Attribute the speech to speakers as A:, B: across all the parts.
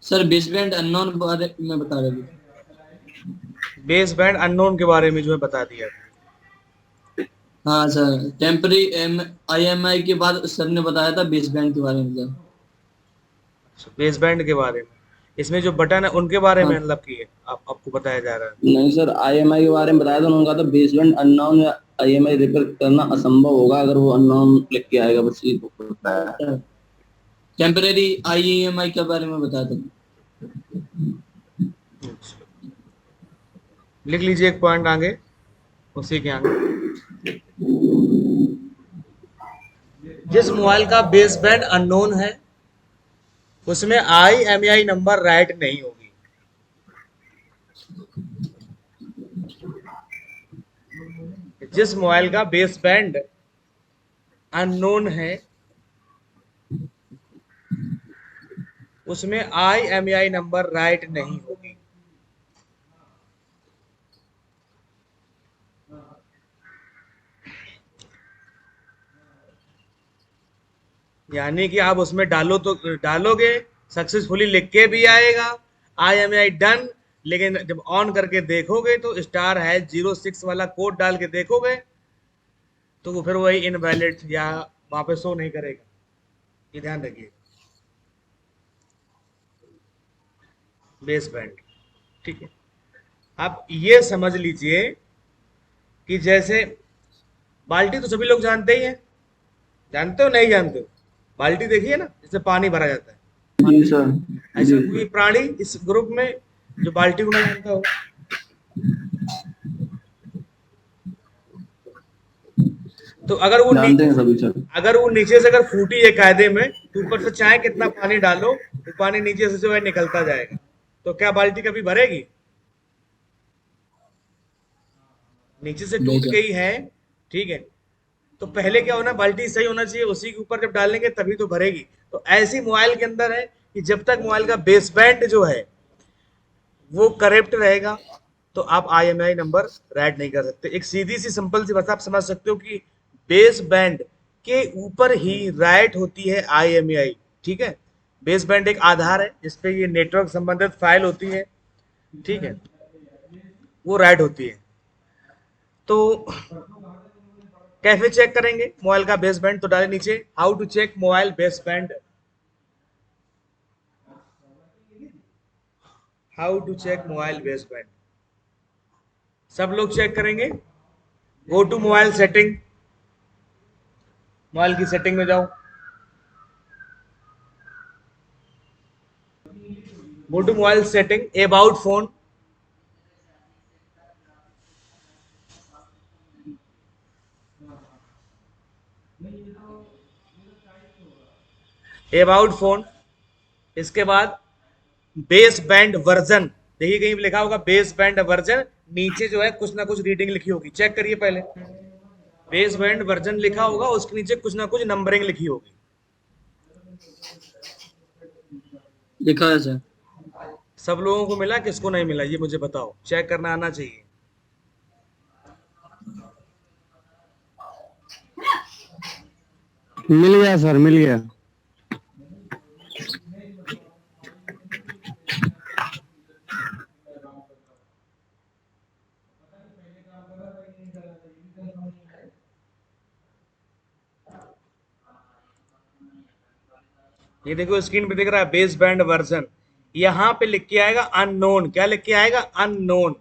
A: Sir base band unknown बारे में बता रहे थे।
B: बेस बैंड अननोन के बारे में जो है बता दिया।
A: हाँ सर, टेम्परी IMI के बाद सर ने बताया था बेस बैंड के बारे में सर।
B: बेस बैंड के बारे में, इसमें जो बटन है उनके बारे में
A: हाँ।
B: मतलब की है आपको बताया जा रहा है।
A: नहीं सर, IMI के बारे में बताया था उन्होंने, कहा था बेस बैंड अननोन या IMI रिपेयर करना असंभव होगा अगर वो अननोन लिख के आएगा, बस ये बताया। टेम्परेरी IEMI के बारे में बताया था।
B: अच्छा, लिख लीजिए एक पॉइंट आगे, उसी के आगे। जिस मोबाइल का बेस बैंड अननोन है उसमें IMEI नंबर राइट नहीं होगी। जिस मोबाइल का बेस बैंड अननोन है उसमें IMEI नंबर राइट नहीं होगी। यानी कि आप उसमें डालो तो डालोगे, सक्सेसफुली लिख के भी आएगा IMEI डन, लेकिन जब ऑन करके देखोगे तो *#06 वाला कोड डाल के देखोगे तो वो फिर वही इनवैलिड या वहां पे शो नहीं करेगा। ये ध्यान रखिए। बेस बैंड, ठीक है। आप ये समझ लीजिए कि जैसे बाल्टी तो सभी लोग जानते ही हैं, जानते हो नहीं जानते हो? बाल्टी देखिए ना, जिससे पानी भरा जाता है।
A: जी सर।
B: ऐसा
A: जी
B: कोई प्राणी इस ग्रुप में जो बाल्टी को ना जानता हो? तो
A: जानते हैं सभी सर।
B: अगर वो नीचे से अगर फूटी है कायदे में, तो ऊपर से चाहे कितना पानी डालो वो पानी नीचे से जो है निकलता जाएगा। तो क्या बाल्टी कभी भरेगी? नीचे से टूट
A: बेशक।
B: गई है, ठीक है। तो पहले क्या होना, बाल्टी सही होना चाहिए, उसी के ऊपर जब डालेंगे तभी तो भरेगी। तो ऐसी मोबाइल के अंदर है कि जब तक मोबाइल का बेस बैंड जो है वो करेक्ट रहेगा तो आप IMEI नंबर राइट नहीं कर सकते। एक सीधी सी सिंपल सी बात आप समझ सकते हो कि बेस बैंड के ऊपर ही राइट होती है IMEI, ठीक है। बेस बैंड एक आधार है जिसपे ये नेटवर्क संबंधित फाइल होती है, ठीक है, वो राइट होती है। तो कैसे चेक करेंगे मोबाइल का बेस बैंड? तो डाले नीचे how to check mobile base band, how to check mobile base band. सब लोग चेक करेंगे। Go to mobile setting, mobile की सेटिंग में जाओ। Go to mobile setting, about phone, about phone. इसके बाद बेस बैंड वर्जन, देखिए कहीं लिखा होगा बेस बैंड वर्जन, नीचे जो है कुछ ना कुछ रीडिंग लिखी होगी, चेक करिए पहले। बेस बैंड वर्जन लिखा होगा, उसके नीचे कुछ ना कुछ नंबरिंग लिखी होगी।
A: लिखा है सर।
B: सब लोगों को मिला, किसको नहीं मिला ये मुझे बताओ, चेक करना आना चाहिए।
C: मिल गया सर, मिल गया।
B: ये देखो स्क्रीन पे दिख रहा है बेस बैंड वर्जन, यहां पे लिख के आएगा अननोन। क्या लिख के आएगा? अननोन।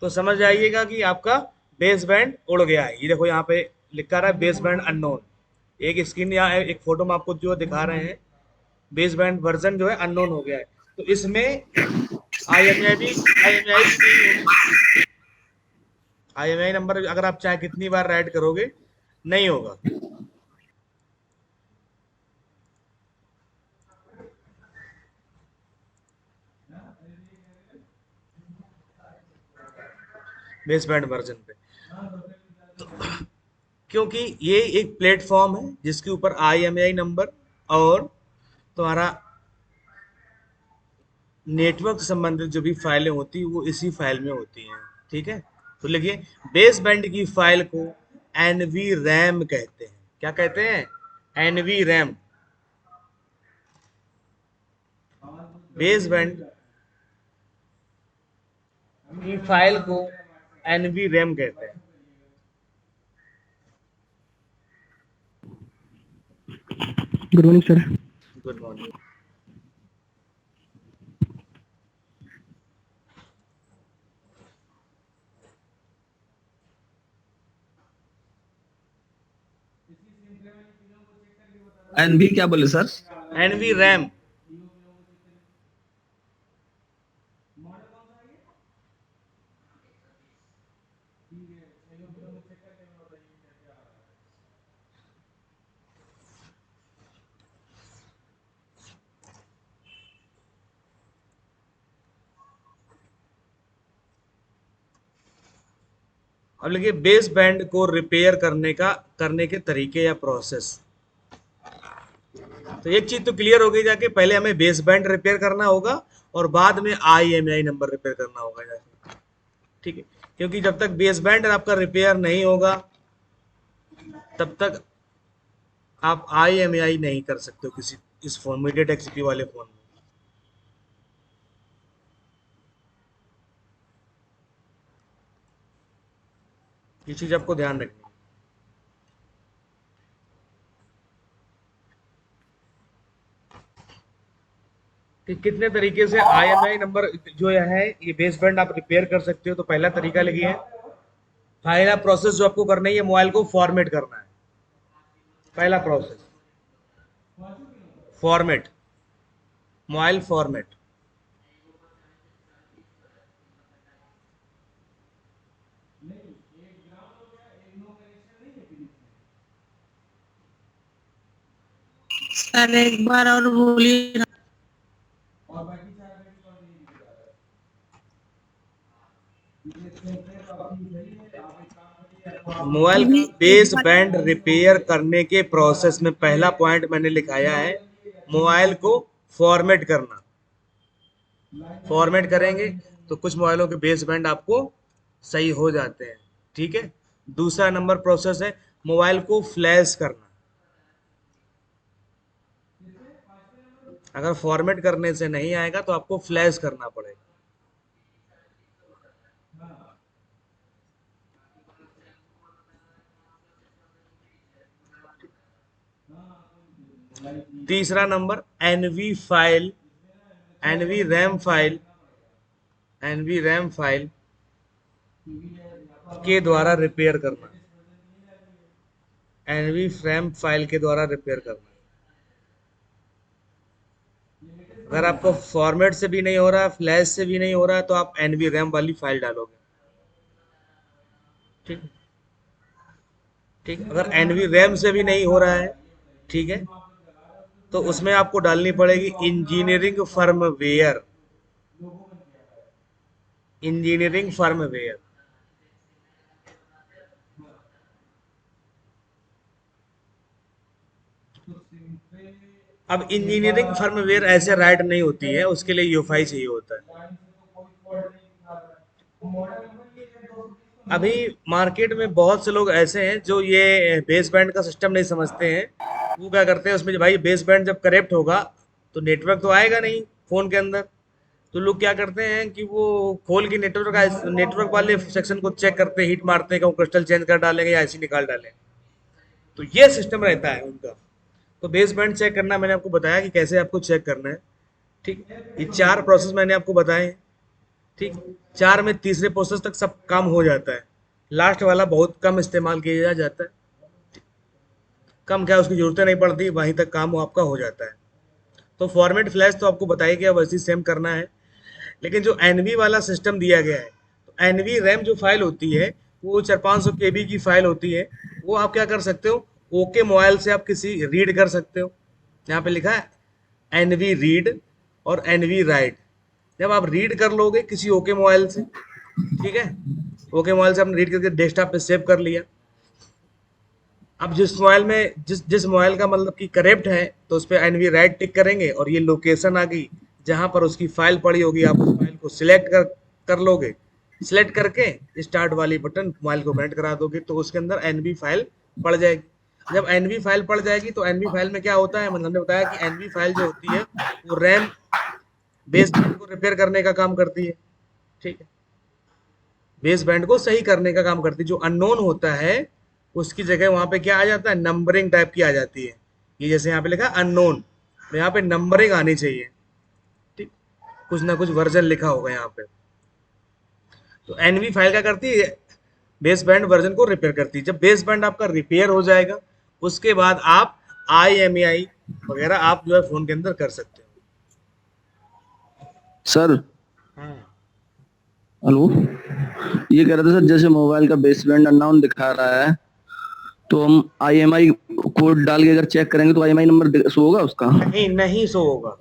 B: तो समझ जाइएगा कि आपका बेस बैंड उड़ गया है। ये देखो यहाँ पे लिखा रहा है बेस बैंड अननोन। एक स्क्रीन या एक फोटो में आपको जो दिखा रहे हैं, बेस बैंड वर्जन जो है अननोन हो गया है। तो इसमें आई एम आई भी नहीं होगा। IMEI नंबर अगर आप चाहे कितनी बार राइट करोगे नहीं होगा। बेस बैंड वर्जन पे, क्योंकि ये एक प्लेटफॉर्म है जिसके ऊपर IMEI नंबर और तुम्हारा नेटवर्क से संबंधित जो भी फाइलें होती है वो इसी फाइल में होती हैं, ठीक है। तो लिखिए, बेस बैंड की फाइल को एनवी रैम कहते हैं। क्या कहते हैं? NV RAM. बेसबैंड की फाइल को एनवी रैम कहते हैं।
C: Good morning sir.
B: Good morning.
A: NV क्या बोले सर?
B: एनवी रैम अब लिखिए बेस बैंड को रिपेयर करने के तरीके या प्रोसेस। तो एक चीज तो क्लियर हो गई जाके, पहले हमें बेस बैंड रिपेयर करना होगा और बाद में IMEI नंबर रिपेयर करना होगा जाके, ठीक है। क्योंकि जब तक बेस बैंड आपका रिपेयर नहीं होगा तब तक आप IMEI नहीं कर सकते हो किसी इस फोन मीडियाटेक एक्सपी वाले फोन में। ये चीज आपको ध्यान रखनी है। कि कितने तरीके से IMEI नंबर जो है ये बेस बैंड आप रिपेयर कर सकते हो। तो पहला तरीका लिखिए, पहला प्रोसेस जो आपको करना है ये मोबाइल को फॉर्मेट करना है। पहला process format, mobile format.
D: Sir एक बार और बोलिए।
B: मोबाइल का बेस बैंड रिपेयर करने के प्रोसेस में पहला पॉइंट मैंने लिखाया है मोबाइल को फॉर्मेट करना। फॉर्मेट करेंगे तो कुछ मोबाइलों के बेस बैंड आपको सही हो जाते हैं, ठीक है। दूसरा नंबर प्रोसेस है मोबाइल को फ्लैश करना। अगर फॉर्मेट करने से नहीं आएगा तो आपको फ्लैश करना पड़ेगा। तीसरा number NV file, NV RAM file, NV RAM file के द्वारा रिपेयर करना। एनवी रैम फाइल के द्वारा रिपेयर करना। अगर आपको फॉर्मेट से भी नहीं हो रहा, फ्लैश से भी नहीं हो रहा, तो आप एनवी रैम वाली फाइल डालोगे, ठीक ठीक। अगर एनवी रैम से भी नहीं हो रहा है, ठीक है, तो उसमें आपको डालनी पड़ेगी इंजीनियरिंग फर्मवेयर। Engineering firmware. अब इंजीनियरिंग फर्मवेयर ऐसे राइट नहीं होती है, उसके लिए यूएफआई चाहिए होता है। अभी मार्केट में बहुत से लोग ऐसे हैं जो ये बेस बैंड का सिस्टम नहीं समझते हैं। वो क्या करते हैं उसमें, भाई बेस बैंड जब करेक्ट होगा तो नेटवर्क तो आएगा नहीं फोन के अंदर। तो लोग क्या करते हैं कि वो खोल के नेटवर्क वाले सेक्शन को चेक करते हैं, हीट मारते हैं कि वो क्रिस्टल चेंज कर डालेंगे या ऐसी निकाल डालेंगे। तो ये सिस्टम रहता है उनका। तो बेस बैंड चेक करना मैंने आपको बताया कि कैसे आपको चेक करना है, ठीक। ये 4 प्रोसेस मैंने आपको बताए हैं, ठीक। 4 में तीसरे प्रोसेस तक सब काम हो जाता है। लास्ट वाला बहुत कम इस्तेमाल किया जाता है। कम क्या, उसकी जरूरत नहीं पड़ती, वहीं तक काम आपका हो जाता है। तो फॉर्मेट फ्लैश तो आपको बताया गया, वैसे सेम करना है। लेकिन जो एनवी वाला सिस्टम दिया गया है, तो एनवी रैम जो फाइल होती है वो 400-500 KB की फाइल होती है। वो आप क्या कर सकते हो, ओके मोबाइल से आप किसी रीड कर सकते हो। यहाँ पे लिखा है एनवी रीड और एनवी राइट। जब आप रीड कर लोगे किसी ओके मोबाइल से, ठीक है, ओके मोबाइल से आपने रीड करके डेस्कटॉप पे सेव कर लिया। अब जिस मोबाइल में जिस मोबाइल का मतलब कि करेक्ट है तो उस पर एनवी राइट टिक करेंगे और ये लोकेशन आ गई जहां पर उसकी फाइल पड़ी होगी। आप उस फाइल को सिलेक्ट कर लोगे। सिलेक्ट करके स्टार्ट वाली बटन मोबाइल को कनेक्ट करा दोगे तो उसके अंदर एनवी फाइल पड़ जाएगी। जब एनवी फाइल पड़ जाएगी तो एनवी फाइल में क्या होता है, मतलब हमने बताया कि एनवी फाइल जो होती है वो रैम बेस बैंड को रिपेयर करने का काम करती है, ठीक है, बेस बैंड को सही करने का काम करती है। जो अननोन होता है उसकी जगह वहां पे क्या आ जाता है, नंबरिंग टाइप की आ जाती है। ये जैसे यहाँ पे लिखा अननोन, तो यहाँ पे नंबरिंग आनी चाहिए, ठीक, कुछ ना कुछ वर्जन लिखा होगा यहाँ पे। तो एनवी फाइल क्या करती है, बेस बैंड वर्जन को रिपेयर करती है। जब बेस बैंड आपका रिपेयर हो जाएगा उसके बाद आप IMEI वगैरह आप जो है फोन के अंदर कर सकते हो।
A: सर
B: हाँ
A: हेलो, ये कह रहे थे सर, जैसे मोबाइल का बेस बैंड अननोन दिखा रहा है तो हम IMI कोड डाल के अगर चेक करेंगे तो IMI नंबर शो होगा उसका?
B: नहीं, नहीं शो होगा,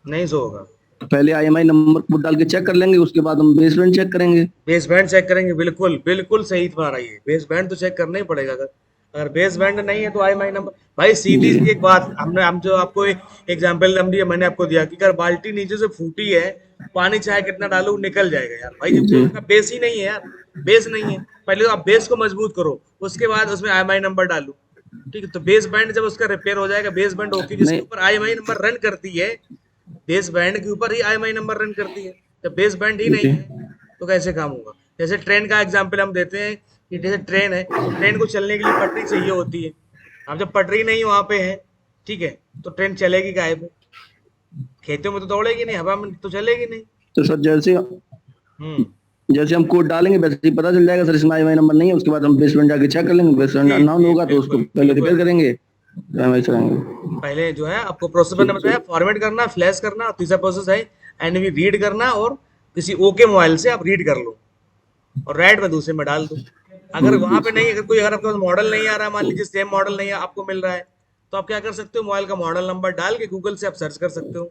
B: नहीं शो होगा।
A: पहले IMI नंबर कोड डाल के चेक कर लेंगे, उसके बाद हम बेस बैंड चेक करेंगे।
B: बेस बैंड चेक करेंगे, बिल्कुल बिल्कुल सही बात आई है, बेस बैंड तो चेक करना ही पड़ेगा। अगर अगर बेस बैंड नहीं है तो IMEI नंबर, भाई सीधी
A: जी
B: सी एक बात, हम जो आपको एग्जांपल हम दिया, मैंने आपको दिया कि अगर बाल्टी नीचे से फूटी है, पानी चाहे कितना डालो निकल जाएगा यार, भाई जबकि
A: जी
B: उसका बेस ही नहीं है यार, बेस नहीं है। पहले तो आप बेस को मजबूत करो, उसके बाद उसमें IMEI नंबर डालो, ठीक है। तो बेस बैंड जब उसका रिपेयर हो जाएगा, बेस बैंड ओके, जिसके
A: नहीं
B: ऊपर IMEI नंबर रन करती है, बेस बैंड के ऊपर ही IMEI नंबर रन करती है। जब बेस बैंड ही नहीं
A: जी
B: है तो कैसे काम होगा। जैसे ट्रेन का एग्जाम्पल हम देते हैं कि जैसे ट्रेन है, तो ट्रेन को चलने के लिए पटरी चाहिए होती है। अब जब पटरी नहीं वहां पे है, ठीक है, तो ट्रेन चलेगी काहे पे, खेतों में तो दौड़ेगी नहीं, हवा में तो चलेगी नहीं।
A: तो सर जैसे
B: हम्म,
A: जैसे हम कोड डालेंगे वैसे ही पता चल जाएगा सर इसमें IMI नंबर नहीं है, उसके बाद हम बेस बैंड जाके चेक कर लेंगे, बेस बैंड
B: जी
A: अननोन
B: जी
A: होगा तो उसको
B: बिल्कुल
A: पहले
B: बिल्कुल।
A: रिपेयर करेंगे तो IMI चलाएंगे।
B: पहले जो है आपको प्रोसेस मैंने
A: ठीक
B: बताया,
A: ठीक
B: फॉर्मेट करना, फ्लैश करना, और तीसरा प्रोसेस है एनवी रीड करना, और किसी ओके मोबाइल से आप रीड कर लो और राइट में दूसरे में डाल दो। अगर वहां
A: ओके
B: पे नहीं,
A: सर।
B: अगर कोई, अगर आपके पास मॉडल नहीं आ रहा, मान लीजिए सेम मॉडल नहीं है आपको मिल रहा है, तो आप क्या कर सकते हो, मोबाइल का मॉडल नंबर डाल के गूगल से आप सर्च कर सकते हो।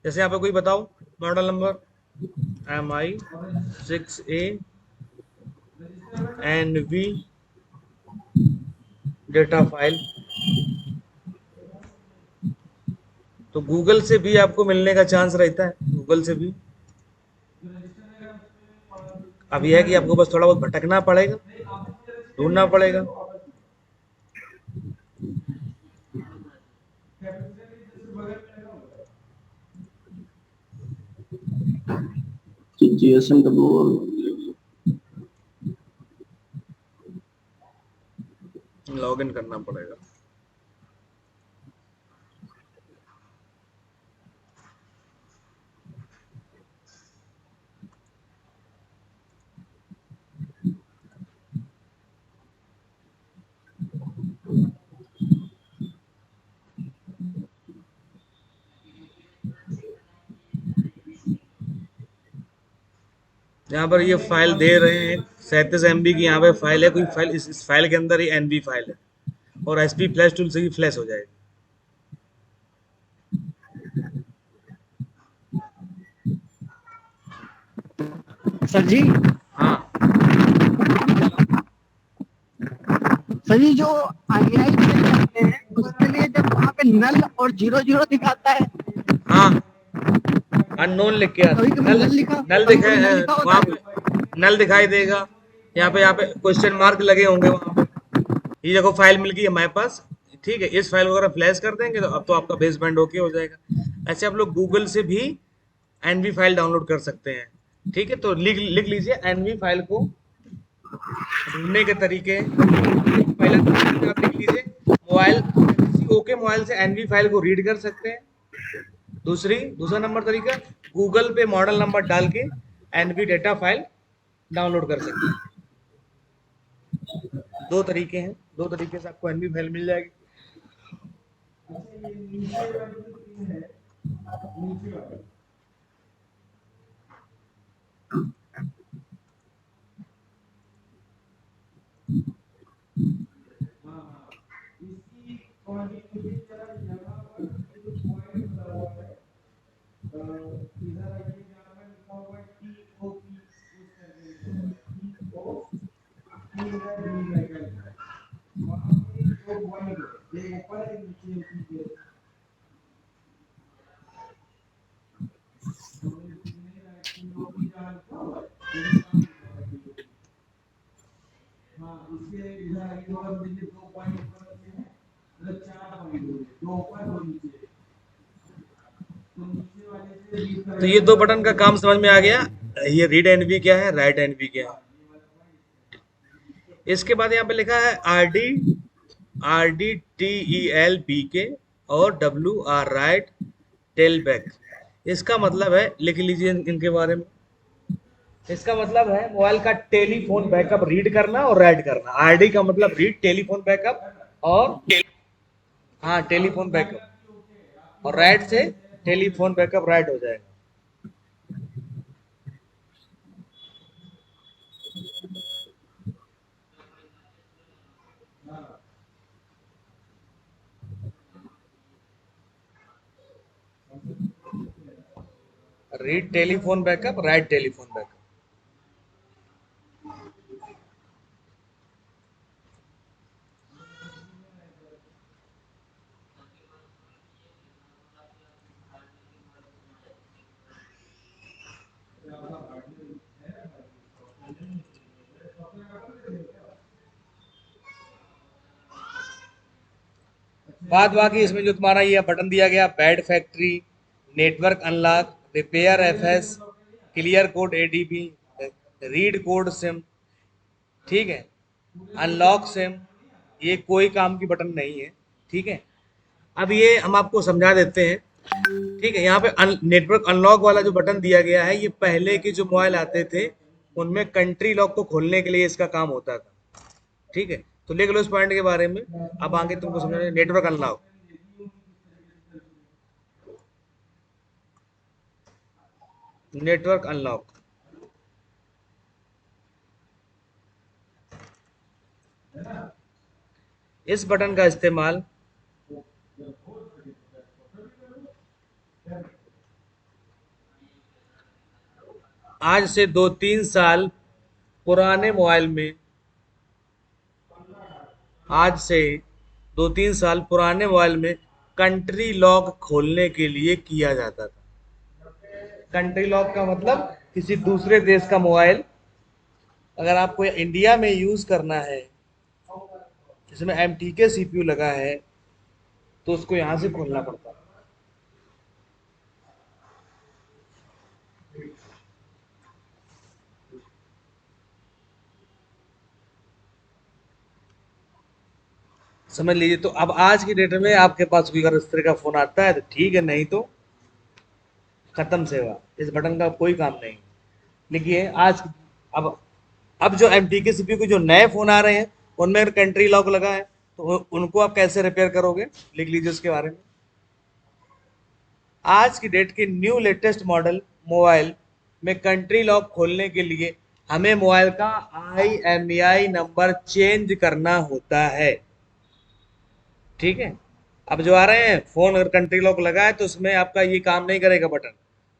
B: जैसे यहाँ पे कोई बताओ model number, MI 6A NV data file, तो गूगल से भी आपको मिलने का चांस रहता है, गूगल से भी। अब यह है कि आपको बस थोड़ा बहुत भटकना पड़ेगा, ढूंढना पड़ेगा।
A: GSMW
B: लॉग इन करना पड़ेगा। यहाँ पर ये फाइल दे रहे हैं 37 MB की, यहाँ पे फाइल है, कोई फाइल इस फाइल के अंदर ही NV फाइल है, और SP फ्लैश टूल से ही फ्लैश हो जाएगी।
C: सर जी,
B: हाँ
C: सर जी जो IMEI चेक करते हैं उसके लिए जब वहाँ पे नल और 00 दिखाता है,
B: हाँ, अननोन लिख के
C: कभी कभी
B: नल, नल
C: कभी कभी नल लिखा होता
B: वहां
C: है।
B: पे नल दिखाई देगा। यहाँ पे क्वेश्चन मार्क लगे होंगे वहां पे, ये देखो फाइल मिल गई है हमारे पास, ठीक है। इस फाइल को अगर फ्लैश कर देंगे तो अब तो आपका बेस बैंड ओके हो जाएगा। ऐसे आप लोग गूगल से भी एनवी फाइल डाउनलोड कर सकते हैं, ठीक है। तो लिख लिख लीजिए एनवी फाइल को ढूंढने के तरीके। पहला तरीका आप लिख लीजिए, मोबाइल, किसी ओके मोबाइल से एनवी फाइल को रीड कर सकते हैं। दूसरा नंबर तरीका, गूगल पे मॉडल नंबर डाल के एनवी डेटा फाइल डाउनलोड कर सकते हैं। दो तरीके हैं, दो तरीके से आपको एनवी फाइल मिल जाएगी। तो ये दो बटन का काम समझ में आ गया। ये रीड एनवी क्या है, राइट एनवी क्या है। इसके बाद यहाँ पे लिखा है RDTELBK और WR राइट टेल बैक। इसका मतलब है, लिख लीजिए इनके बारे में। इसका मतलब है मोबाइल का टेलीफोन बैकअप रीड करना और राइट करना। आरडी का मतलब रीड टेलीफोन बैकअप और हाँ टेलीफोन बैकअप, और राइट से टेलीफोन बैकअप राइट हो जाएगा। Read telephone backup, right telephone backup. बाद बाकी इसमें जो तुम्हारा ये बटन दिया गया, bad factory, network unlock, repair FS, clear code ADB, read code SIM, ठीक है, अनलॉक सिम, ये कोई काम की बटन नहीं है, ठीक है। अब ये हम आपको समझा देते हैं, ठीक है। यहाँ पे नेटवर्क अनलॉक वाला जो बटन दिया गया है, ये पहले के जो मोबाइल आते थे उनमें कंट्री लॉक को खोलने के लिए इसका काम होता था, ठीक है। तो लिख लो इस पॉइंट के बारे में। अब आगे तुमको समझाना, नेटवर्क अनलॉक, नेटवर्क अनलॉक, इस बटन का इस्तेमाल आज से 2-3 साल पुराने मोबाइल में, आज से 2-3 साल पुराने मोबाइल में कंट्री लॉक खोलने के लिए किया जाता था। कंट्री लॉक का मतलब किसी दूसरे देश का मोबाइल अगर आपको इंडिया में यूज करना है, जिसमें MTK CPU लगा है, तो उसको यहां से खोलना पड़ता है। समझ लीजिए। तो अब आज की डेट में आपके पास कोई अगर इस तरह का फोन आता है तो ठीक है, नहीं तो खत्म सेवा। इस बटन का कोई काम नहीं। देखिए आज अब जो MTK CPU के जो नए फोन आ रहे हैं उनमें अगर कंट्री लॉक लगा है तो उनको आप कैसे रिपेयर करोगे, लिख लीजिए उसके बारे में। आज की डेट के न्यू लेटेस्ट मॉडल मोबाइल में कंट्री लॉक खोलने के लिए हमें मोबाइल का IMEI नंबर चेंज करना होता है, ठीक है। अब जो आ रहे हैं फोन अगर कंट्री लॉक लगा है तो उसमें आपका ये काम नहीं करेगा बटन,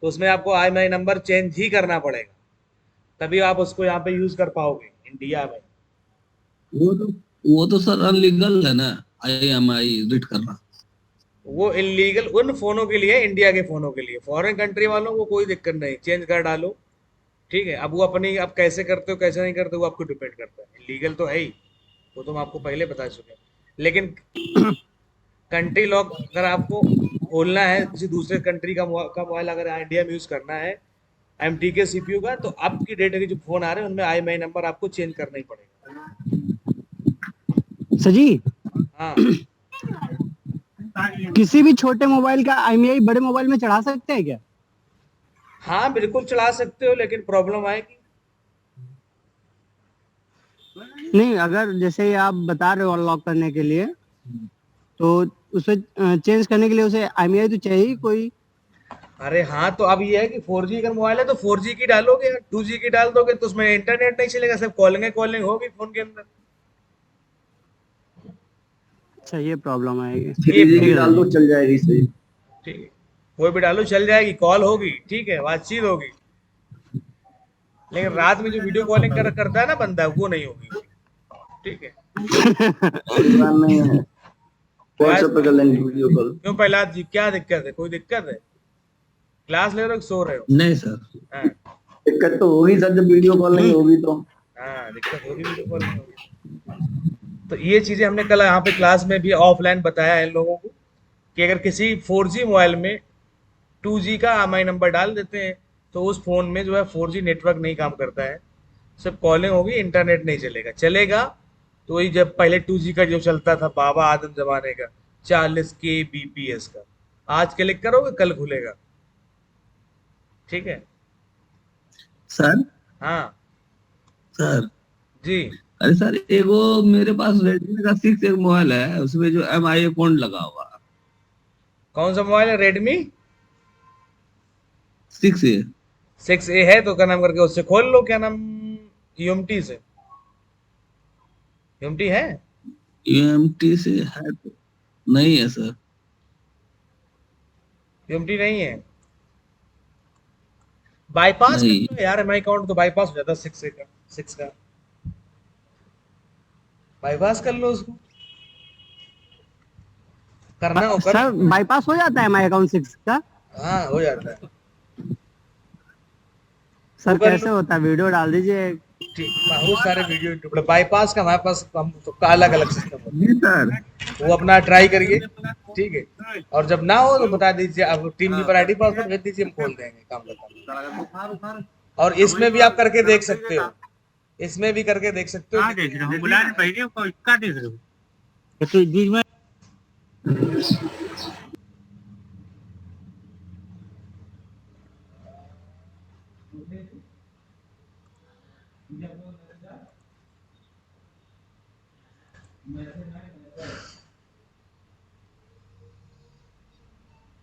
B: तो उसमें आपको IMEI नंबर चेंज ही करना पड़ेगा, तभी आप उसको यहाँ पे यूज कर पाओगे इंडिया में।
A: वो तो सर अनलीगल है ना, IMEI रीड करना।
B: वो इलीगल उन फोनों के लिए, इंडिया के फोनों के लिए। फॉरेन कंट्री वालों को कोई दिक्कत नहीं, चेंज कर डालो, ठीक है। अब वो अपनी, आप कैसे करते हो कैसे नहीं करते वो आपको डिपेंड करता है। लीगल तो है ही, वो तो हम आपको पहले बता चुके हैं। लेकिन कंट्री लॉक अगर आपको खोलना है, किसी दूसरे कंट्री का मोबाइल अगर इंडिया में यूज करना है MTK CPU का, तो अब की डेट के जो फोन आ रहे हैं उनमें IMEI नंबर आपको चेंज करना ही पड़ेगा।
C: सजी,
B: हाँ,
C: किसी भी छोटे मोबाइल का IMEI बड़े मोबाइल में चढ़ा सकते हैं क्या?
B: हाँ बिल्कुल चला सकते हो, लेकिन प्रॉब्लम आएगी।
C: नहीं, अगर जैसे आप बता रहे हो अनलॉक करने के लिए, तो उसे चेंज करने के लिए उसे IMEI तो चाहिए कोई।
B: अरे हाँ, तो अब ये है कि 4G अगर मोबाइल है तो 4G की डालोगे, 2G की डाल दोगे तो उसमें इंटरनेट नहीं चलेगा, सिर्फ कॉलिंग होगी फोन के अंदर।
C: अच्छा, ये प्रॉब्लम आएगी।
A: 3G की डाल दो, चल जाएगी सही,
B: ठीक है, कोई भी डालो चल जाएगी, कॉल होगी, ठीक है, बातचीत होगी। लेकिन रात में जो वीडियो कॉलिंग करता है ना बंदा, वो नहीं होगी, ठीक है।
A: नहीं है, व्हाट्सएप पे कर लेंगे वीडियो कॉल।
B: क्यों प्रहलाद जी, क्या दिक्कत है, कोई दिक्कत है? क्लास ले रहे हो कि सो रहे हो?
A: नहीं सर,
B: हाँ
A: दिक्कत तो होगी सर, जब वीडियो कॉल नहीं होगी तो।
B: हाँ, दिक्कत होगी वीडियो कॉल में होगी। तो ये चीजें हमने कल यहाँ पे क्लास में भी ऑफलाइन बताया है इन लोगों को, कि अगर किसी 4G मोबाइल में 2G का MI नंबर डाल देते हैं, तो उस फोन में जो है 4G नेटवर्क नहीं काम करता है, सिर्फ कॉलिंग होगी, इंटरनेट नहीं चलेगा। चलेगा तो वही जब पहले 2G का जो चलता था बाबा आदम जमाने का, 40 Kbps का, आज क्लिक करोगे कल खुलेगा। ठीक है
A: सर
B: हाँ
A: सर
B: जी।
A: अरे सर एक वो मेरे पास रेडमी का 6 एक मोबाइल है, उसमें जो MI अकाउंट लगा हुआ है।
B: कौन सा मोबाइल है? रेडमी
A: 6A
B: 6A है तो क्या नाम करके उससे खोल लो, क्या नाम, यूएमटी से। यूएमटी है?
A: UMT से है तो नहीं है सर।
B: यूएमटी नहीं है? बाईपास कर
A: नहीं
B: लो यार, एमआई अकाउंट तो बाईपास हो जाता है 6A का, 6 का बाईपास कर लो उसको, करना हो कर।
C: सर बाईपास हो जाता है माई अकाउंट 6 का?
B: हाँ हो जाता है।
C: सर
B: वो कर
C: कैसे
B: लो।
C: होता है, वीडियो डाल दीजिए।
B: ठीक, बहुत सारे वीडियो यूट्यूब पे बाईपास का, हमारे पास हम तो अलग अलग सिस्टम होता
A: जी सर।
B: है, वो अपना ट्राई करिए। ठीक है, और जब ना हो तो बता दीजिए, आप टीम लीपर आईडी पासवर्ड भेज दीजिए, हम खोल देंगे, काम खत्म। और इसमें भी आप करके देख सकते हो, इसमें भी करके देख सकते हो।
C: देख रहे हो, बुला रहे पहले को, क्या देख रहे हो? तो बीच में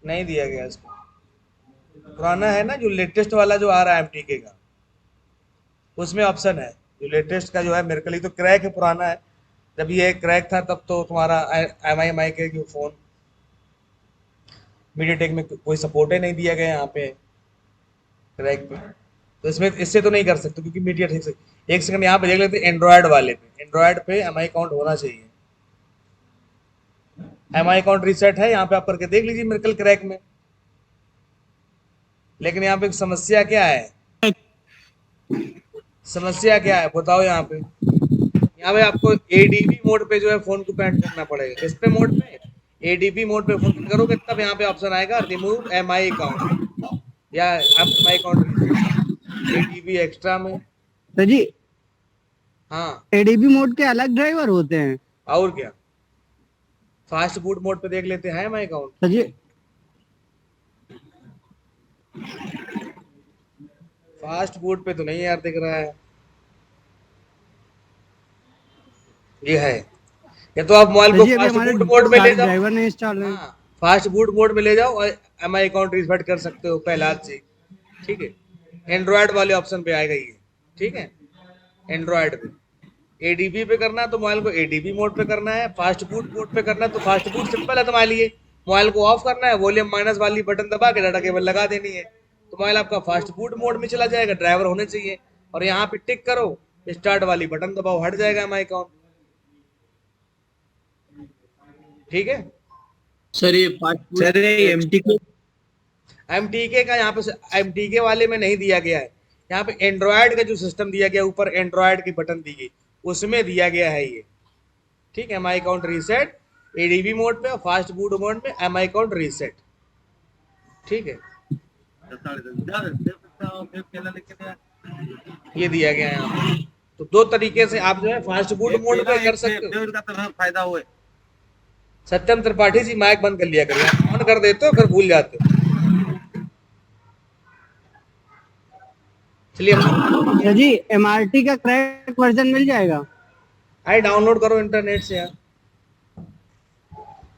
B: नहीं दिया गया इसको, पुराना है ना, जो लेटेस्ट वाला जो आ रहा है एमटीके का, उसमें ऑप्शन है। जो लेटेस्ट का जो है, मेरे के लिए तो क्रैक है, पुराना है। जब ये क्रैक था तब तो तुम्हारा एमआई के जो फोन मीडियाटेक में कोई सपोर्ट ही नहीं दिया गया यहाँ पे क्रैक पे, तो इसमें इससे तो नहीं कर सकते, क्योंकि मीडियाटेक से। एक सेकंड यहाँ पे देख लेते हैं एंड्रॉयड वाले पे, एंड्रॉयड पे एमआई अकाउंट होना चाहिए। एमआई अकाउंट रीसेट है, यहाँ पे आप करके देख लीजिए मिरेकल क्रैक में। लेकिन यहाँ पे एक समस्या क्या है, समस्या क्या है बताओ। यहाँ पे आपको एडीबी मोड पे जो है फोन को कनेक्ट करना पड़ेगा। किस पे मोड पे? एडीबी मोड पे फोन कनेक्ट करोगे तब यहाँ पे ऑप्शन आएगा रिमूव एमआई अकाउंट या MI account reset, ADB extra में।
C: तो जी
B: हाँ
C: एडीबी मोड के अलग ड्राइवर होते हैं?
B: और क्या, फास्ट बूट मोड पे देख लेते हैं एमआई अकाउंट।
C: तो जी
B: फास्ट बूट पे तो नहीं यार दिख रहा है, ये है। या तो आप मोबाइल को
C: जी अभी
B: फास्ट
C: हमारे
B: बूट मोड में ले
C: सारे
B: जाओ।
C: ड्राइवर नहीं इंस्टॉल है।
B: हाँ, फास्ट बूट मोड में ले जाओ और एमआई अकाउंट रीसेट कर सकते हो पहले हाथ से। ठीक है, एंड्रॉयड वाले ऑप्शन पे आएगा ये। ठीक है, एंड्रॉयड पे एडीबी पे करना है तो मोबाइल को एडीबी मोड पे करना है, फास्ट बूट मोड पे करना है तो फास्ट बूट सिंपल है तुम्हारे लिए। मोबाइल को ऑफ करना है, वॉल्यूम माइनस वाली बटन दबा के डाटा केबल लगा देनी है, तो मोबाइल आपका फास्ट बूट मोड में चला जाएगा, ड्राइवर होने चाहिए। और यहाँ पे टिक करो, स्टार्ट वाली बटन दबाओ, हट जाएगा एमआई अकाउंट। ठीक है
A: सर ये सर
B: एमटीके का यहाँ पे एमटीके वाले में नहीं दिया गया है, यहाँ पे एंड्रॉयड का जो सिस्टम दिया गया, ऊपर एंड्रॉयड की बटन दी गई, उसमें दिया गया है ये। ठीक है, MI account reset ADB mode पे और फास्ट बूट मोड में एमआई अकाउंट रीसेट। ठीक है, ये दिया गया है यहाँ पे। तो दो तरीके से आप जो है फास्ट बूट मोड पे कर सकते हो।
C: फायदा हुआ।
B: सत्यम त्रिपाठी जी माइक बंद कर लिया करिए, ऑन कर देते हो फिर भूल जाते हो। चलिए
C: तो जी एमआरटी का क्रैक वर्जन मिल जाएगा?
B: आए डाउनलोड करो इंटरनेट से यार,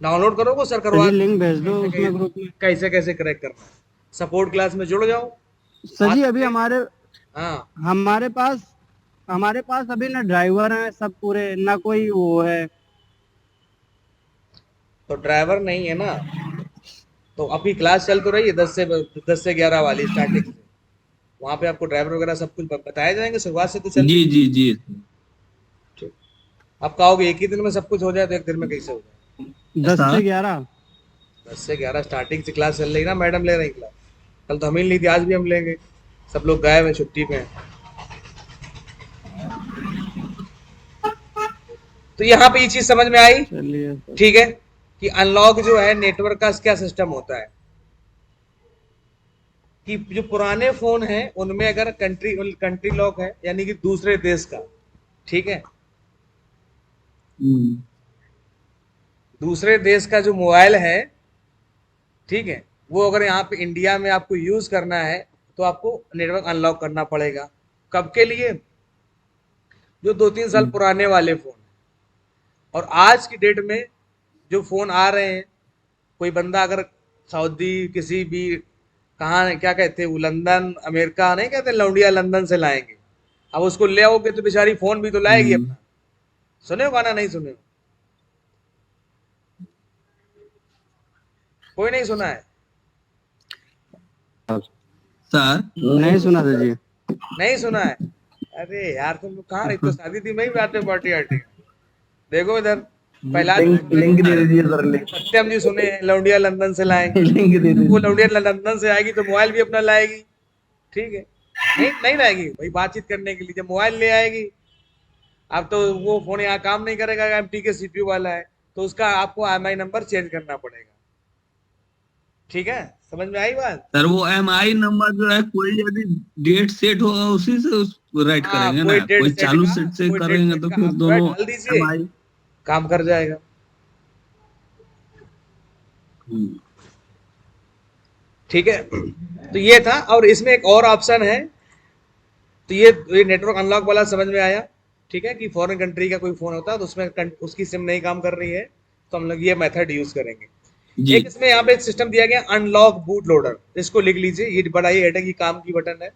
B: डाउनलोड करो वो सर
C: तो
B: करवा
C: जी लिंक भेज दो उसमें ग्रुप में।
B: कैसे कैसे क्रैक करना है, सपोर्ट क्लास में जुड़ जाओ।
C: सर जी अभी हमारे
B: हाँ
C: हमारे पास अभी ना ड्राइवर हैं सब पूरे, ना कोई वो है।
B: तो ड्राइवर नहीं है ना, तो अभी क्लास चल तो रही है 10 से 11 वाली स्टार्टिंग से, वहाँ पे आपको ड्राइवर वगैरह सब कुछ बताए जाएंगे, शुरुआत से तो चल।
A: जी जी जी
B: ठीक, आप कहोगे एक ही दिन में सब कुछ हो जाए, तो एक दिन में कैसे हो जाए?
C: 10 से 11
B: 10 से 11 स्टार्टिंग से क्लास चल रही ना, मैडम ले रही क्लास। कल तो हम ही ली थी, आज भी हम लेंगे, सब लोग गायब हैं, छुट्टी पे हैं। तो यहाँ पे ये चीज समझ में आई।
C: चलिए
B: ठीक है, कि अनलॉक जो है नेटवर्क का क्या सिस्टम होता है। कि जो पुराने फोन हैं उनमें अगर कंट्री लॉक है, यानी कि दूसरे देश का, ठीक है, दूसरे देश का जो मोबाइल है, ठीक है, वो अगर यहाँ पे इंडिया में आपको यूज करना है तो आपको नेटवर्क अनलॉक करना पड़ेगा। कब के लिए? जो 2-3 साल पुराने वाले फोन। और आज की डेट में जो फोन आ रहे हैं, कोई बंदा अगर सऊदी किसी भी, कहाँ क्या कहते हैं वो, लंदन अमेरिका नहीं कहते, लौंडिया लंदन से लाएंगे, अब उसको ले आओगे तो बेचारी फोन भी तो लाएगी अपना। सुने हो गाना? नहीं सुने हो? कोई नहीं सुना है?
C: सर नहीं सुना था जी।
B: नहीं सुना है? अरे यार तुम लोग कहाँ रही? तो शादी थी, मैं भी आते पार्टी आर्टी। देखो इधर, पहला
A: लिंक दे दीजिए सर, लिंक
B: सत्यम जी सुने हैं, लौंडिया लंदन से लाएंगे।
A: लिंक दे
B: वो
A: दीजिए।
B: लौंडिया लंदन से आएगी तो मोबाइल भी अपना लाएगी, ठीक है? नहीं नहीं लाएगी भाई, बातचीत करने के लिए जब मोबाइल ले आएगी। अब तो वो फोन यहाँ काम नहीं करेगा, एमटी के सीपीयू वाला है, तो उसका आपको एमआई नंबर चेंज करना पड़ेगा, ठीक है? समझ में आई बात?
A: सर वो एमआई नंबर जो है, कोई यदि डेट सेट होगा उसी से उसको राइट
B: हाँ,
A: करेंगे
B: कोई
A: ना,
B: डेट
A: कोई
B: सेट
A: चालू
B: का,
A: सेट से
B: कोई डेट
A: करेंगे
B: सेट
A: तो
B: का
A: फिर
B: आप जो है
A: दोनों
B: डाल दीजिए,
A: एमआई।
B: काम कर जाएगा। ठीक है, तो ये था। और इसमें एक और ऑप्शन है, तो ये नेटवर्क अनलॉक वाला समझ में आया, ठीक है, कि फॉरेन कंट्री का कोई फोन होता है तो उसमें उसकी सिम नहीं काम कर रही है, तो हम लोग ये मेथड यूज करेंगे।
A: जी
B: एक इसमें यहाँ पे एक सिस्टम दिया गया अनलॉक बूट लोडर, इसको लिख लीजिए, ये बड़ा ही हेडेक की काम की बटन है।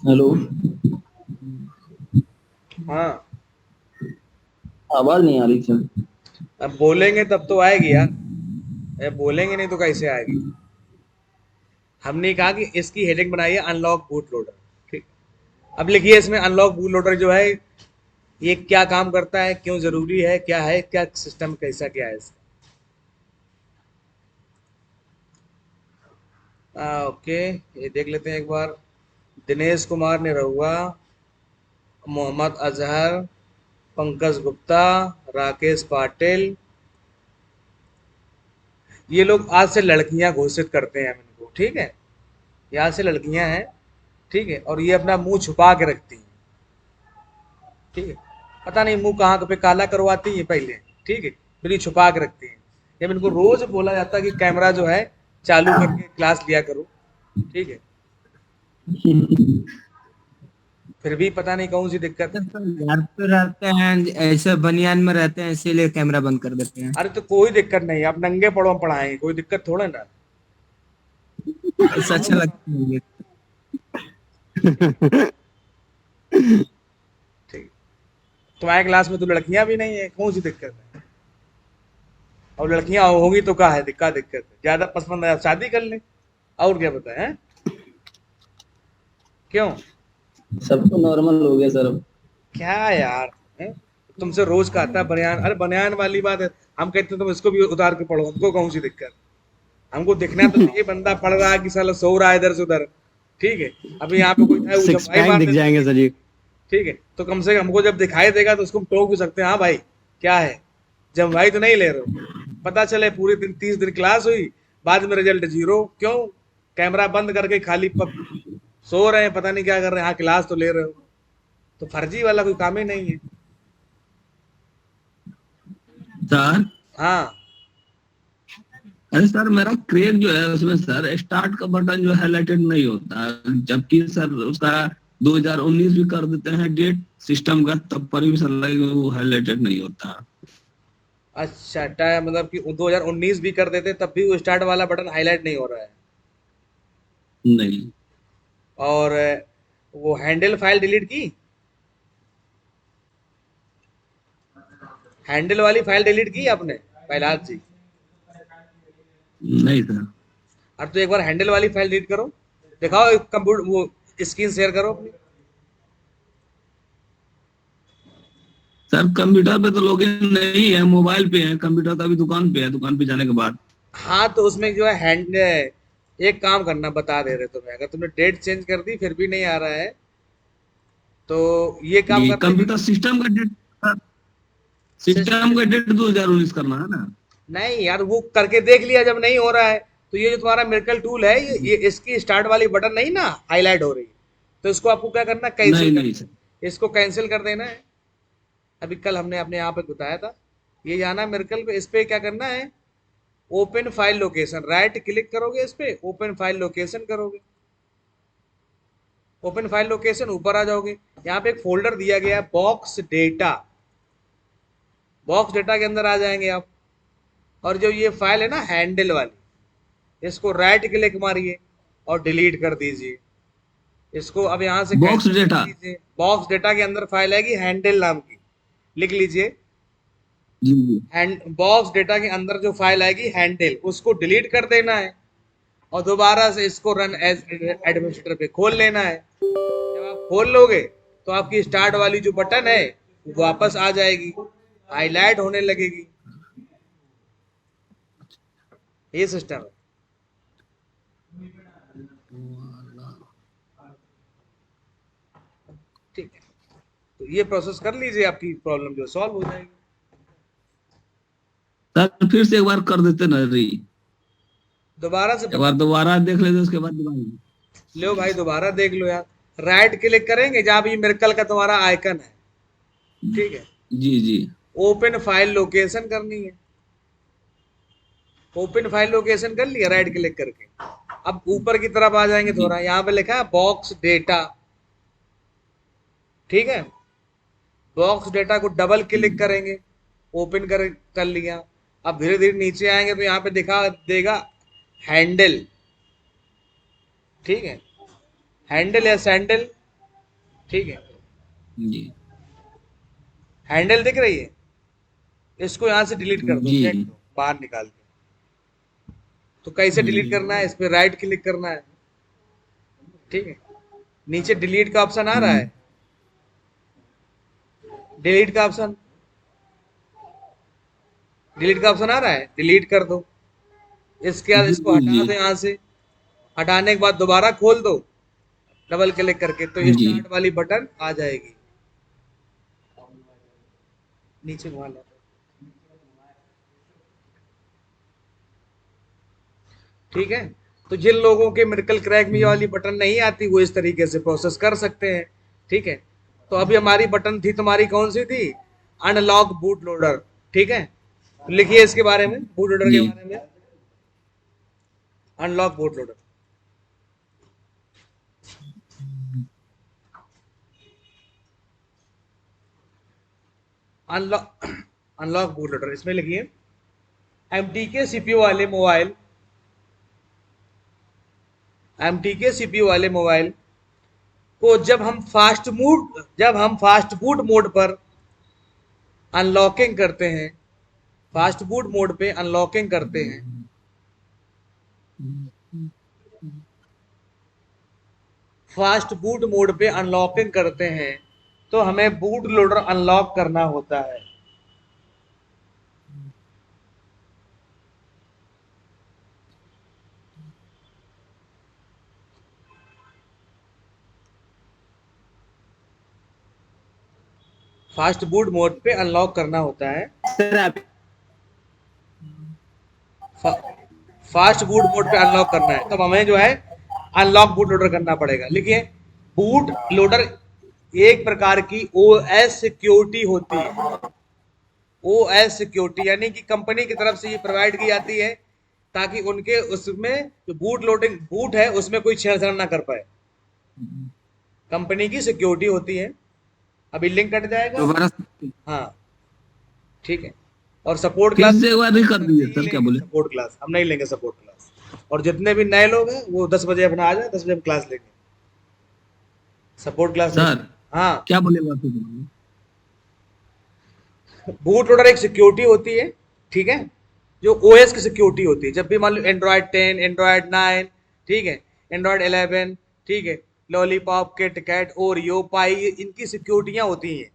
A: हेलो,
B: हाँ,
A: आवाज नहीं आ रही सर।
B: अब बोलेंगे तब तो आएगी यार, बोलेंगे नहीं तो कैसे आएगी? हमने कहा कि इसकी हेडिंग बनाई है अनलॉक बूट लोडर, ठीक। अब लिखिए इसमें अनलॉक बूट लोडर जो है, ये क्या काम करता है, क्यों जरूरी है, क्या है, क्या सिस्टम कैसा क्या है इसका। ओके, ये देख लेते हैं एक बार। दिनेश कुमार निरहुआ, मोहम्मद अजहर, पंकज गुप्ता, राकेश पाटिल, ये लोग आज से लड़कियां घोषित करते हैं हम इनको, ठीक है? ये आज से लड़कियां हैं, ठीक है, और ये अपना मुंह छुपा के रखती हैं, ठीक है? पता नहीं मुंह कहाँ पे काला करवाती है पहले, ठीक है, फिर ये छुपा के रखती हैं। जब इनको रोज बोला जाता है कि कैमरा जो है चालू करके क्लास लिया करो, ठीक है, फिर भी पता नहीं कौन सी दिक्कत है।
E: घर पे रहते हैं, ऐसे बनियान में रहते हैं, इसीलिए कैमरा बंद कर देते हैं।
B: अरे तो कोई दिक्कत नहीं, आप नंगे पड़ो हम पढ़ाएंगे, कोई दिक्कत थोड़ा ना।
E: ऐसा अच्छा लगता है मुझे।
B: ठीक, तुम्हारे क्लास में तो लड़कियां भी नहीं है, कौन सी दिक्कत है? और लड़कियां होंगी तो क्या है, दिक्कत है, ज्यादा पसंद है शादी कर ले, और क्या बताए हैं? क्यों?
A: सब तो नॉर्मल हो गया सर अब।
B: क्या यार है? तुमसे रोज का आता है बनियान, अरे बनियान वाली बात है, हम कहते हैं तुम इसको भी उतार के पढ़ो, हमको कौन सी दिक्कत? हमको देखना तो ये बंदा पढ़ रहा है कि साला सो रहा है इधर से उधर, ठीक है? अभी यहाँ पे कोई था वो
C: सिक्स
B: जब भाई
C: पैक
B: मार
C: दिख
B: देता है,
C: जाएंगे सर जी।
B: ठीक है, तो कम से कम हमको जब दिखाई देगा तो उसको हम टोक भी सकते हैं, हाँ भाई क्या है, जब भाई तो नहीं ले रहे हो। पता चले पूरे दिन 30 दिन क्लास हुई, बाद में रिजल्ट 0, क्यों? कैमरा बंद करके खाली सो रहे हैं, पता नहीं क्या कर रहे हैं, हाँ क्लास तो ले रहे हो, तो फर्जी वाला कोई काम ही नहीं है।
A: सर,
B: हाँ,
A: अरे सर मेरा क्रेक जो है उसमें सर स्टार्ट का बटन जो हाईलाइटेड नहीं होता, जबकि सर उसका 2019 भी कर देते हैं डेट सिस्टम का, तब पर भी सर लगे वो हाईलाइटेड नहीं होता।
B: अच्छा मतलब कि 2019 भी कर देते तब भी वो स्टार्ट वाला बटन हाईलाइट नहीं हो रहा है।
A: नहीं।
B: और वो हैंडल फाइल डिलीट की, हैंडल वाली फाइल डिलीट की आपने प्रहलाद जी?
A: नहीं सर।
B: और तो एक बार हैंडल वाली फाइल डिलीट करो, दिखाओ कंप्यूटर वो स्क्रीन शेयर करो अपनी।
A: सर कंप्यूटर पे तो लॉगिन नहीं है, मोबाइल पे है, कंप्यूटर तो अभी दुकान पे है, दुकान पे जाने के बाद।
B: हाँ तो उसमें जो है हैंड, एक काम करना बता दे रहे तुम्हें, अगर तुमने डेट चेंज कर दी फिर भी नहीं आ रहा है तो ये काम
A: जी,
B: करना
A: कंप्यूटर
B: कि
A: सिस्टम का डेट, सिस्टम का डेट 2019 करना है ना।
B: नहीं यार, वो करके देख लिया, जब नहीं हो रहा है तो ये जो तुम्हारा मिरेकल टूल है, ये इसकी स्टार्ट वाली बटन नहीं ना हाईलाइट हो रही, तो इसको आपको क्या करना है, कैंसिल
A: नहीं
B: कर
A: नहीं
B: देना
A: सर।
B: है। इसको कैंसिल कर देना है। अभी कल हमने अपने यहाँ पे बताया था, ये जाना मिरेकल पे, इस पे क्या करना है, open file location, right click करोगे इस पे, ओपन फाइल लोकेशन करोगे, ओपन फाइल लोकेशन, ऊपर आ जाओगे, यहाँ पे एक फोल्डर दिया गया है बॉक्स डेटा, बॉक्स डेटा के अंदर आ जाएंगे आप, और जो ये फाइल है ना हैंडल वाली, इसको राइट क्लिक मारिए और डिलीट कर दीजिए इसको। अब यहाँ से
A: बॉक्स
B: कैंसिल कर
A: डेटा।
B: दीजिए, बॉक्स डेटा के अंदर फाइल आएगी हैंडल नाम की, लिख लीजिए,
A: जी जी।
B: हैंड बॉक्स डेटा के अंदर जो फाइल आएगी हैंडल, उसको डिलीट कर देना है और दोबारा से इसको रन एज एडमिनिस्ट्रेटर पे खोल लेना है। जब आप खोल लोगे तो आपकी स्टार्ट वाली जो बटन है वो वापस आ जाएगी, हाईलाइट होने लगेगी, ये सिस्टम है। ठीक है, तो ये प्रोसेस कर लीजिए, आपकी प्रॉब्लम जो सॉल्व हो जाएगी।
A: सर फिर से एक बार कर देते ना री,
B: दोबारा से
A: एक बार दोबारा देख लेते उसके बाद दोबारा।
B: लो भाई, दोबारा देख लो यार, राइट क्लिक करेंगे जहां भी मिरेकल का तुम्हारा आइकन है, ठीक है,
A: जी जी।
B: ओपन फाइल लोकेशन करनी है, ओपन फाइल लोकेशन कर लिया राइट क्लिक करके। अब ऊपर की तरफ आ जाएंगे
A: जी
B: थोड़ा, यहाँ पे लिखा है बॉक्स डेटा, ठीक है, बॉक्स डेटा को डबल क्लिक करेंगे, ओपन कर लिया। अब धीरे धीरे नीचे आएंगे तो यहाँ पे दिखा देगा हैंडल, ठीक है, हैंडल या सैंडल, ठीक है,
A: जी
B: हैंडल दिख रही है, इसको यहाँ से डिलीट कर दो,
A: जी।
B: फेंक दो बाहर निकाल के। तो कैसे डिलीट करना है, इस पे राइट क्लिक करना है, ठीक है, नीचे डिलीट का ऑप्शन आ रहा है, डिलीट का ऑप्शन, डिलीट का ऑप्शन आ रहा है, डिलीट कर दो। इसके बाद
A: जी
B: इसको हटा
A: जी
B: दो यहाँ से, हटाने के बाद दोबारा खोल दो डबल क्लिक करके, तो
A: जी।
B: स्टार्ट वाली बटन आ जाएगी, नीचे घुमा लो, ठीक है। तो जिन लोगों के मिरेकल क्रैक में ये वाली बटन नहीं आती, वो इस तरीके से प्रोसेस कर सकते हैं, ठीक है। तो अभी हमारी बटन थी, तुम्हारी कौन सी थी, अनलॉक बूट लोडर, ठीक है। तो लिखिए इसके बारे में, बूट लोडर के
A: जी
B: बारे में, unlock boot loader, unlock unlock boot loader, इसमें लिखिए एमटीके सीपीयू वाले मोबाइल, एमटीके सीपीयू वाले मोबाइल को जब हम फास्ट बूट मोड पर अनलॉकिंग करते हैं, फास्ट बूट मोड पे अनलॉकिंग करते हैं, फास्ट बूट मोड पे अनलॉकिंग करते हैं, तो हमें बूट लोडर अनलॉक करना होता है। फास्ट बूट मोड पे अनलॉक करना होता है,
C: सर आप
B: फास्ट बूट मोड पे अनलॉक करना है, तब हमें जो है अनलॉक बूट लोडर करना पड़ेगा। लिखिए, बूट लोडर एक प्रकार की ओएस सिक्योरिटी होती है, ओएस सिक्योरिटी यानी कि कंपनी की तरफ से ये प्रोवाइड की जाती है, ताकि उनके उसमें जो बूट लोडिंग बूट है उसमें कोई छेड़छाड़ ना कर पाए, कंपनी की सिक्योरिटी होती है। अभी लिंक कट जाएगा,
E: दोबारा
B: हाँ ठीक है। और सपोर्ट
A: फिर
B: क्लास
A: से एक बार नहीं कर दीजिए सर, क्या बोले?
B: सपोर्ट क्लास हम नहीं लेंगे, सपोर्ट क्लास, और जितने भी नए लोग हैं वो 10 बजे अपना आ जाए, 10 बजे हम क्लास लेंगे, सपोर्ट क्लास नहीं।
A: सर
B: हाँ,
A: क्या बोले बात है?
B: बूट लोडर एक सिक्योरिटी होती है, ठीक है, जो ओएस की सिक्योरिटी होती है। जब भी मान लो एंड्रॉयड 10, एंड्रॉयड 9, ठीक है, एंड्रॉयड 11, ठीक है, लॉलीपॉप, किट कैट, ओरियो, पाई, इनकी सिक्योरिटियां होती हैं,